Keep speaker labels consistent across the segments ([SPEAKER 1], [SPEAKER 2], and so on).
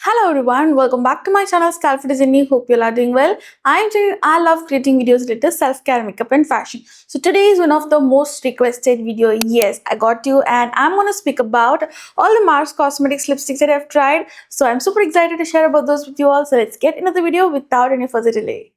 [SPEAKER 1] Hello everyone, welcome back to my channel Style for Disney. Hope you all are doing well. I'm Jane. I love creating videos related to self-care, makeup and fashion. So today is one of the most requested video. Yes, I got you, and I'm going to speak about all the Mars Cosmetics lipsticks that I've tried. So I'm super excited to share about those with you all. So let's get into the video without any further delay.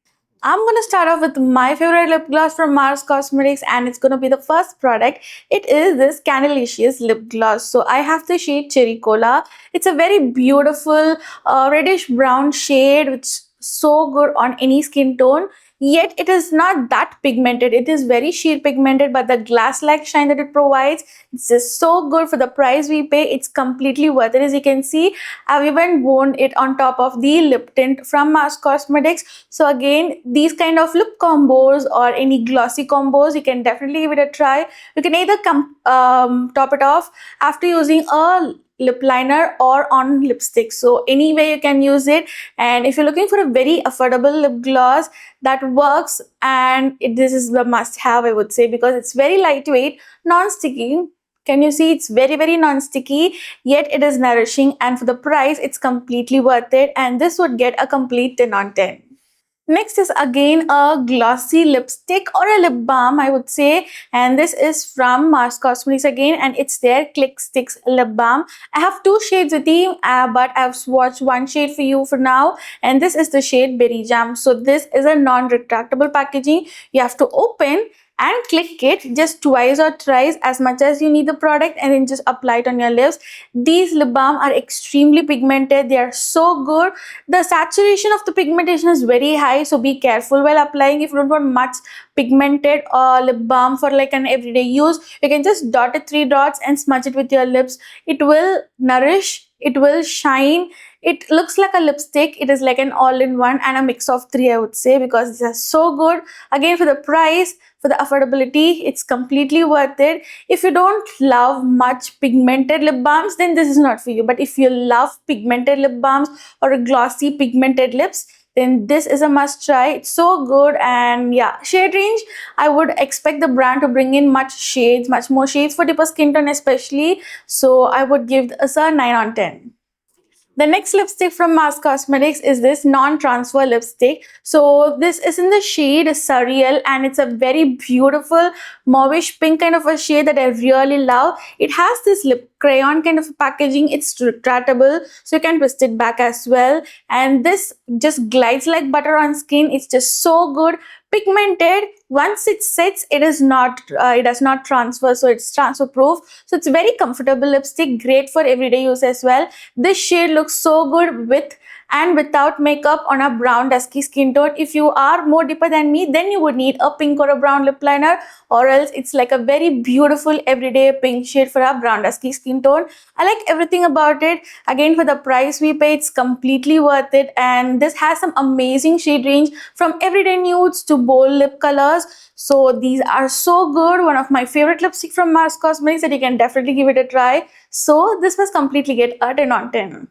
[SPEAKER 1] I'm gonna start off with my favorite lip gloss from Mars Cosmetics, and it's gonna be the first product. It is this Candylicious lip gloss. So I have the shade Cherry Cola. It's a very beautiful reddish brown shade, which is so good on any skin tone. Yet it is not that pigmented. It is very sheer pigmented, but the glass-like shine that it provides, it's just so good for the price we pay. It's completely worth it. As you can see, I've even worn it on top of the lip tint from Mars Cosmetics. So again, these kind of lip combos or any glossy combos, you can definitely give it a try. You can either top it off after using a lip liner or on lipstick. So any way you can use it. And if you're looking for a very affordable lip gloss that works, and this is the must have, I would say, because it's very lightweight, non-sticky. Can you see it's very non-sticky, yet it is nourishing, and for the price it's completely worth it, and this would get a complete 10 on 10. Next is again a glossy lipstick or a lip balm, I would say, and this is from Mars Cosmetics again, and it's their Click Sticks lip balm. I have two shades with me, but I've swatched one shade for you for now, and this is the shade Berry Jam. So this is a non-retractable packaging. You have to open and click it just twice or thrice as much as you need the product, and then just apply it on your lips. These lip balm are extremely pigmented. They are so good. The saturation of the pigmentation is very high, so be careful while applying. If you don't want much pigmented lip balm for like an everyday use, you can just dot it 3 dots and smudge it with your lips. It will nourish, it will shine. It looks like a lipstick. It is like an all-in-one and a mix of three, I would say, because these are so good. Again, for the price, for the affordability, it's completely worth it. If you don't love much pigmented lip balms, then this is not for you. But if you love pigmented lip balms or glossy pigmented lips, then this is a must try. It's so good. And yeah, shade range, I would expect the brand to bring in much more shades for deeper skin tone especially. So I would give this a 9 on 10. The next lipstick from Mars Cosmetics is this non-transfer lipstick. So this is in the shade Surreal, and it's a very beautiful mauvish pink kind of a shade that I really love. It has this lip crayon kind of packaging. It's retractable, so you can twist it back as well. And this just glides like butter on skin. It's just so good. Pigmented. Once it sets, it does not transfer, so it's transfer proof. So it's very comfortable lipstick, great for everyday use as well. This shade looks so good with and without makeup on a brown dusky skin tone. If you are more deeper than me, then you would need a pink or a brown lip liner, or else it's like a very beautiful everyday pink shade for a brown dusky skin tone. I like everything about it. Again, for the price we pay, it's completely worth it, and this has some amazing shade range from everyday nudes to bold lip colors. So these are so good. One of my favorite lipstick from Mars Cosmetics that you can definitely give it a try. So this was completely get a 10 on 10.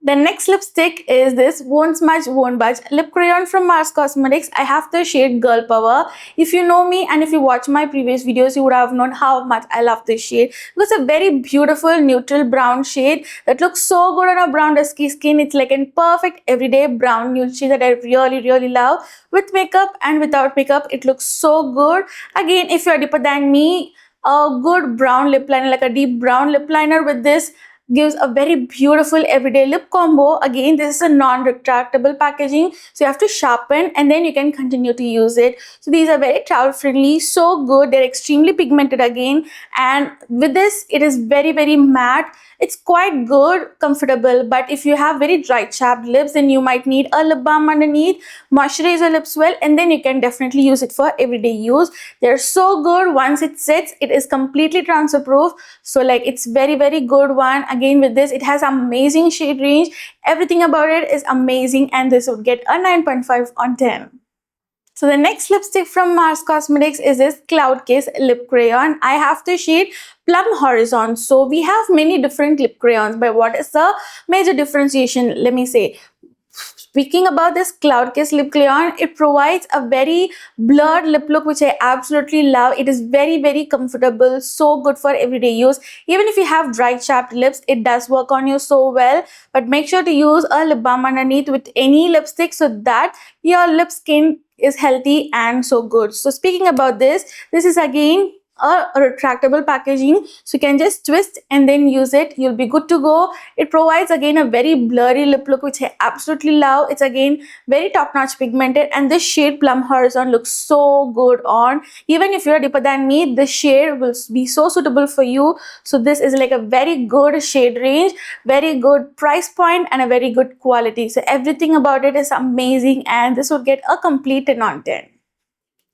[SPEAKER 1] The next lipstick is this Won't Smudge Won't Budge lip crayon from Mars Cosmetics. I have the shade Girl Power. If you know me and if you watch my previous videos, you would have known how much I love this shade. It's a very beautiful neutral brown shade that looks so good on a brown dusky skin. It's like a perfect everyday brown nude shade that I really love. With makeup and without makeup, it looks so good. Again, if you're deeper than me, a good brown lip liner, like a deep brown lip liner with this, gives a very beautiful everyday lip combo. Again, this is a non-retractable packaging, so you have to sharpen and then you can continue to use it. So these are very travel friendly, so good. They're extremely pigmented again, and with this it is very matte. It's quite good, comfortable, but if you have very dry chapped lips, then you might need a lip balm underneath, moisturize your lips well, and then you can definitely use it for everyday use. They're so good. Once it sets, it is completely transfer proof, so like it's very good one. Again, with this, it has amazing shade range. Everything about it is amazing, and this would get a 9.5 on 10. So the next lipstick from Mars Cosmetics is this Cloud Kiss lip crayon. I have the shade Plum Horizon. So we have many different lip crayons, but what is the major differentiation? Let me say. Speaking about this Cloud Kiss Lip Clay On, it provides a very blurred lip look which I absolutely love. It is very comfortable, so good for everyday use. Even if you have dry chapped lips, it does work on you so well. But make sure to use a lip balm underneath with any lipstick so that your lip skin is healthy and so good. So speaking about this is again a retractable packaging, so you can just twist and then use it. You'll be good to go. It provides again a very blurry lip look which I absolutely love. It's again very top-notch pigmented, and this shade Plum Horizon looks so good on. Even if you're deeper than me, this shade will be so suitable for you. So this is like a very good shade range, very good price point, and a very good quality. So everything about it is amazing, and this will get a complete 10 on 10.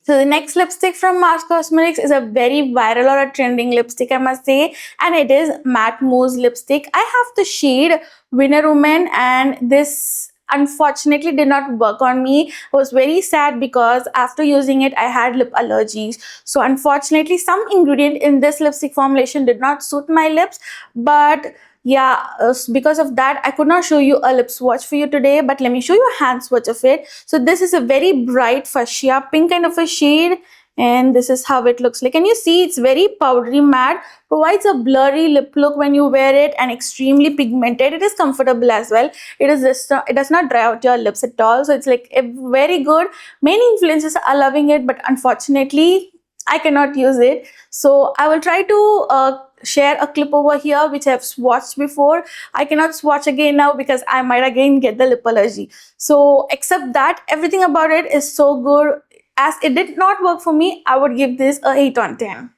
[SPEAKER 1] So the next lipstick from Mars Cosmetics is a very viral or a trending lipstick, I must say, and it is Matte Mousse lipstick. I have the shade Winner Woman, and this unfortunately did not work on me. I was very sad because after using it I had lip allergies. So unfortunately some ingredient in this lipstick formulation did not suit my lips, but yeah, because of that I could not show you a lip swatch for you today, but let me show you a hand swatch of it. So this is a very bright fuchsia pink kind of a shade, and this is how it looks like. And you see it's very powdery matte, provides a blurry lip look when you wear it, and extremely pigmented. It is comfortable as well. It does not dry out your lips at all, so it's like a very good. Many influencers are loving it, but unfortunately I cannot use it. So I will try to share a clip over here which I've swatched before. I cannot swatch again now because I might again get the lip allergy. So except that, everything about it is so good. As it did not work for me, I would give this a 8 on 10.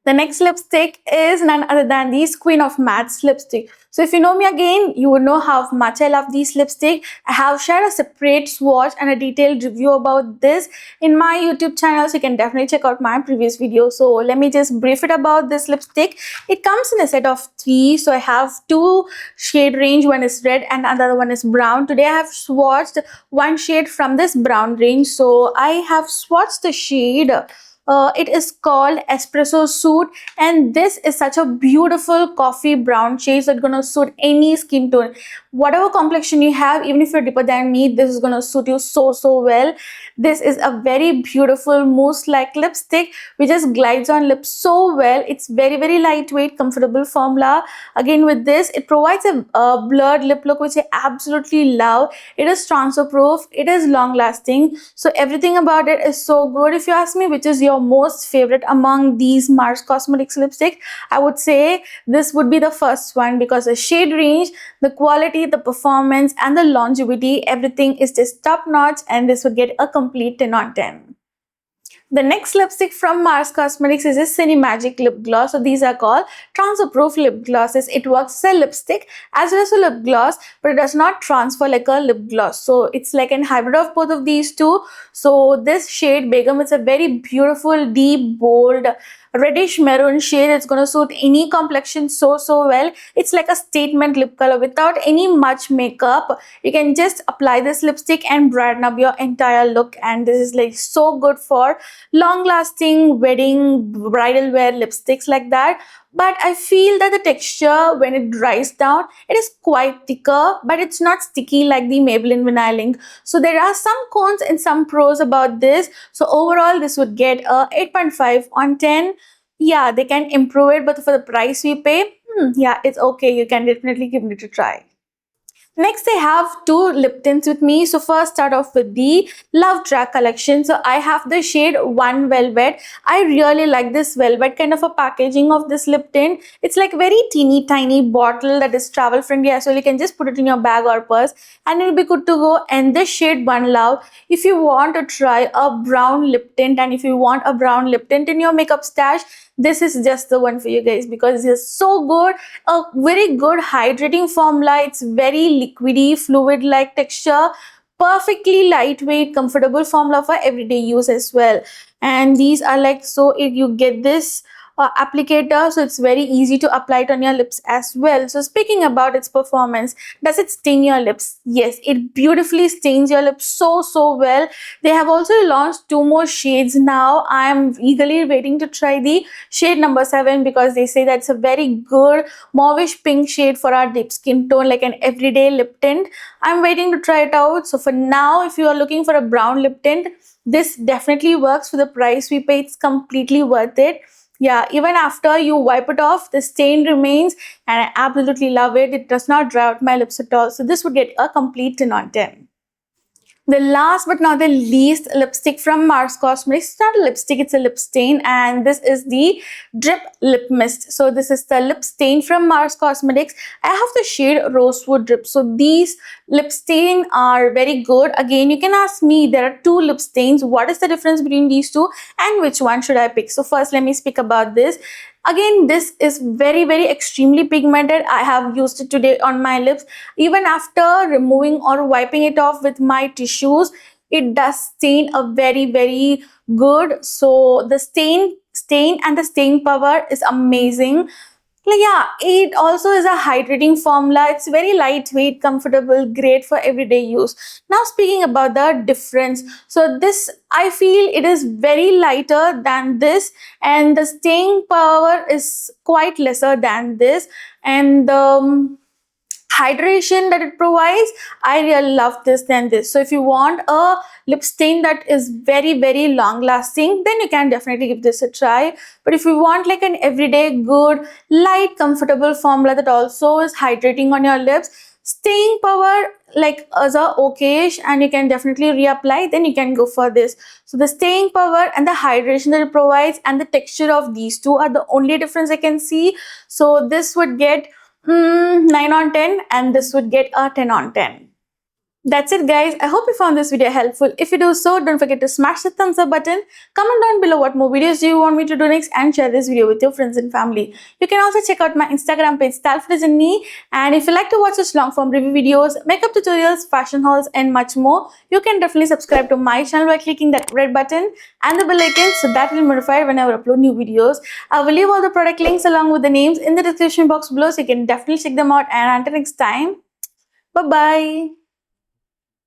[SPEAKER 1] The next lipstick is none other than this Queen of Mattes lipstick. So if you know me again, you would know how much I love these lipstick. I have shared a separate swatch and a detailed review about this in my YouTube channel, so you can definitely check out my previous video. So let me just brief it about this lipstick. It comes in a set of 3. So I have 2 shade range. One is red and another one is brown. Today I have swatched one shade from this brown range. So I have swatched the shade. It is called Espresso Suit, and this is such a beautiful coffee brown shade that's gonna suit any skin tone. Whatever complexion you have, even if you're deeper than me, this is gonna suit you so well. This is a very beautiful mousse like lipstick which just glides on lips so well. It's very lightweight, comfortable formula. Again with this, it provides a blurred lip look which I absolutely love. It is transfer proof, it is long lasting, so everything about it is so good. If you ask me which is your most favorite among these Mars Cosmetics lipstick, I would say this would be the first one, because the shade range, the quality, the performance, and the longevity, everything is just top notch, and this would get a complete 10 on 10. The next lipstick from Mars Cosmetics is a Cinemagic lip gloss. So these are called transfer proof lip glosses. It works as a lipstick as well as a lip gloss, but it does not transfer like a lip gloss. So it's like an hybrid of both of these two. So this shade Begum is a very beautiful, deep, bold, reddish maroon shade. It's going to suit any complexion so well. It's like a statement lip color without any much makeup. You can just apply this lipstick and brighten up your entire look, and this is like so good for long lasting wedding bridal wear lipsticks like that. But I feel that the texture when it dries down, it is quite thicker, but it's not sticky like the Maybelline Vinyl Ink. So there are some cons and some pros about this. So overall this would get a 8.5 on 10. Yeah, they can improve it, but for the price we pay, yeah, it's okay. You can definitely give it a try. Next, I have 2 lip tints with me. So first, start off with the Love Track collection. So I have the shade One Velvet. I really like this velvet kind of a packaging of this lip tint. It's like very teeny tiny bottle that is travel friendly as well. You can just put it in your bag or purse and it'll be good to go. And this shade One Love, if you want to try a brown lip tint, and if you want a brown lip tint in your makeup stash, this is just the one for you guys, because it's so good. A very good hydrating formula. It's very liquidy, fluid like texture, perfectly lightweight, comfortable formula for everyday use as well. And these are like, so if you get this applicator, so it's very easy to apply it on your lips as well. So speaking about its performance, does it stain your lips? Yes, it beautifully stains your lips so well. They have also launched 2 more shades now. I am eagerly waiting to try the shade number 7 because they say that's a very good mauvish pink shade for our deep skin tone, like an everyday lip tint. I'm waiting to try it out. So for now, if you are looking for a brown lip tint, this definitely works. For the price we pay, it's completely worth it. Yeah, even after you wipe it off, the stain remains, and I absolutely love it. It does not dry out my lips at all. So this would get a complete 10 on 10. The last but not the least lipstick from Mars Cosmetics. It's not a lipstick, it's a lip stain, and this is the Drip Lip Mist. So this is the lip stain from Mars Cosmetics. I have the shade Rosewood Drip. So these lip stain are very good. Again, you can ask me, there are 2 lip stains. What is the difference between these 2 and which one should I pick? So first, let me speak about this. Again, this is very extremely pigmented. I have used it today on my lips. Even after removing or wiping it off with my tissues, it does stain a very good. So the stain and the stain power is amazing. Like, yeah, it also is a hydrating formula. It's very lightweight, comfortable, great for everyday use. Now speaking about the difference, so this, I feel it is very lighter than this, and the staying power is quite lesser than this, and hydration that it provides, I really love this than this. So if you want a lip stain that is very long lasting, then you can definitely give this a try. But if you want like an everyday good light comfortable formula that also is hydrating on your lips, staying power like as a okayish, and you can definitely reapply, then you can go for this. So the staying power and the hydration that it provides and the texture of these 2 are the only difference I can see. So this would get 9 on 10, and this would get a 10 on 10. That's it guys. I hope you found this video helpful. If you do so, don't forget to smash the thumbs up button. Comment down below what more videos do you want me to do next, and share this video with your friends and family. You can also check out my Instagram page StyleForDisney, and if you like to watch such long form review videos, makeup tutorials, fashion hauls and much more, you can definitely subscribe to my channel by clicking that red button and the bell icon, so that will be notified whenever I upload new videos. I will leave all the product links along with the names in the description box below, so you can definitely check them out. And until next time, bye bye.